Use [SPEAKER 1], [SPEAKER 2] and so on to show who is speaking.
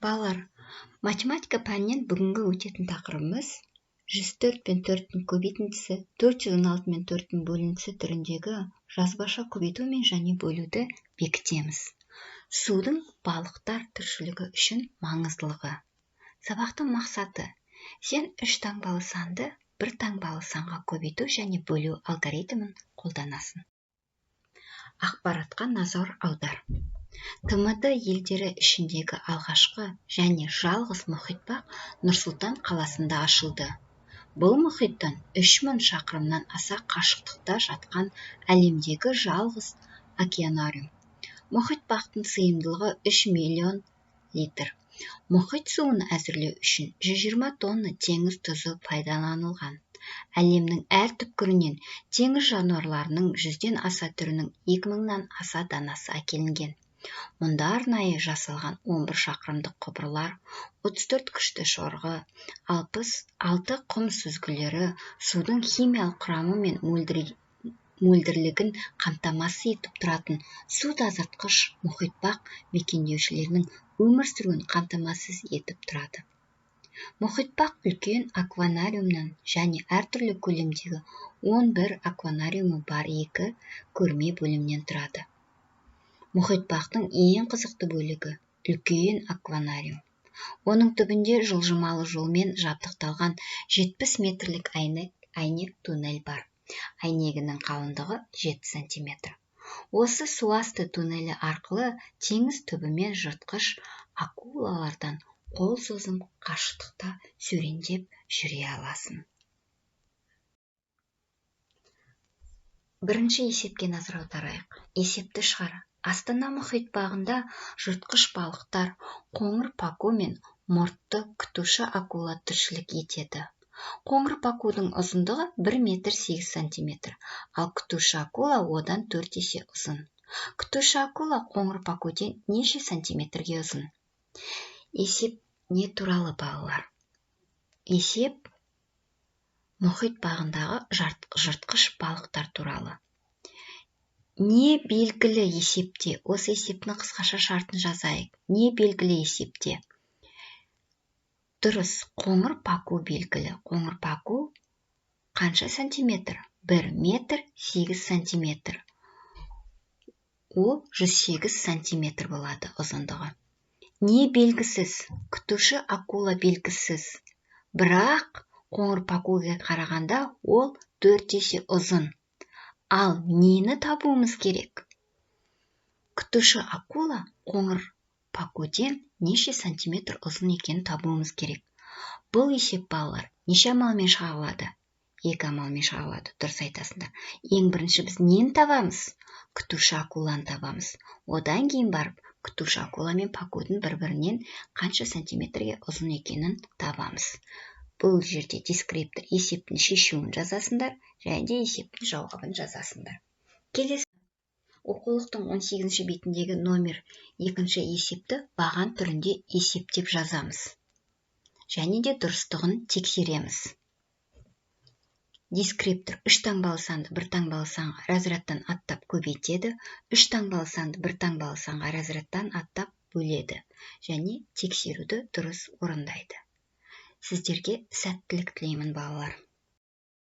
[SPEAKER 1] Балалар, математика пәнінен бүгінгі өтетін тақырыбымыз 104 пен 4-тің көбейтіндісі, 416 мен 4-тің бөліндісі түріндегі жазбаша көбейту мен және бөлуді бекітеміз. Судың балықтар тіршілігі үшін маңыздылығы. Сабақтың мақсаты: сен 3 таңбалы санды 1 таңбалы санға көбейту және бөлу алгоритмін қолданасың. Ақпаратқа назар аудар. ТМД елдері ішіндегі алғашқы және жалғыз мұхитбақ Нұр-Сұлтан қаласында ашылды. Бұл мұхиттан 3000 шақырымнан аса қашықтықта жатқан әлемдегі жалғыз океанариум. Мұхитбақтың сыйымдылығы 3 миллион литр. Мұхит суын әзірлеу үшін 120 тонна теңіз тұзы пайдаланылған. Әлемнің әр түкпірінен теңіз жануарларының 100-ден аса түрінің 2000-нан аса данасы әкелінген. Мұнда арнайы жасалған 11 шақырымдық құбырлар, 34 күшті шорғы, 66 құм сүзгілері судың химиялық құрамы мен мөлдірлігін қамтамасыз етіп тұратын су тазартқыш мұхитбақ мекендеушілерінің өмір сүруін қамтамасыз етіп тұрады. Мұхитбақ үлкен акванариумнан және әртүрлі көлемдегі 11 акванариумы бар 2 көрме бөлімнен тұрады. Мұхитбақтың ең қызықты бөлігі үлкен акванариум. Оның түбінде жылжымалы жолмен жабдықталған 70 метрлік әйнек туннель бар. Әйнегінің қалыңдығы 7 см. Осы суасты туннелі арқылы теңіз түбімен жыртқыш акулалардан қол созым қашықтықта серуендеп жүре аласың. Бірінші есепке назар аударайық. Есепті шығар. Астана мұхитбағында жыртқыш балықтар, қоңыр паку мен мұртты күтуші акула тіршілік етеді. Қоңыр пакудың ұзындығы 1 метр 8 см, ал күтуші акула одан 4 есе ұзын. Күтуші акула қоңыр пакуден неше сантиметрге ұзын? Есеп не туралы, балалар? Есеп мұхитбағындағы жыртқыш балықтар туралы. Не белгілі есепте? Осы есептің қысқаша шартын жазайық. Не белгілі есепте? Дұрыс, қоңыр паку белгілі. Қоңыр паку қанша сантиметр? 1 метр 8 сантиметр. Ол 108 сантиметр болады ұзындығы. Не белгісіз? Күтуші акула белгісіз. Бірақ қоңыр пакуға қарағанда ол 4 есе ұзын. Ал нені табуымыз керек? Күтуші акула қоңыр пакуден неше сантиметр ұзын екенін табуымыз керек. Бұл есеп, балалар, неше амалмен шығарылады? 2 амалмен шығарылады, дұрыс айтасыңдар. Ең бірінші біз нені табамыз? Күтуші акуланы табамыз. Одан кейін барып, күтуші акула мен пакудың бір-бірінен қанша сантиметрге ұзын екенін табамыз. Бұл жерде дескриптор есептің шешуін жазасыңдар, және де есептің жауабын жазасыңдар. Келесі оқулықтың 18-ші бетіндегі номер 2-ші есепті баған түрінде есептеп жазамыз. Және де дұрыстығын тексереміз. Дескриптор 3 таңбалы санды 1 таңбалы санға разрядтан аттап көбейтеді, 3 таңбалы санды 1 таңбалы санға разрядтан аттап бөледі, және тексеруді дұрыс орындайды. Сіздерге сәттілік тілеймін, балалар.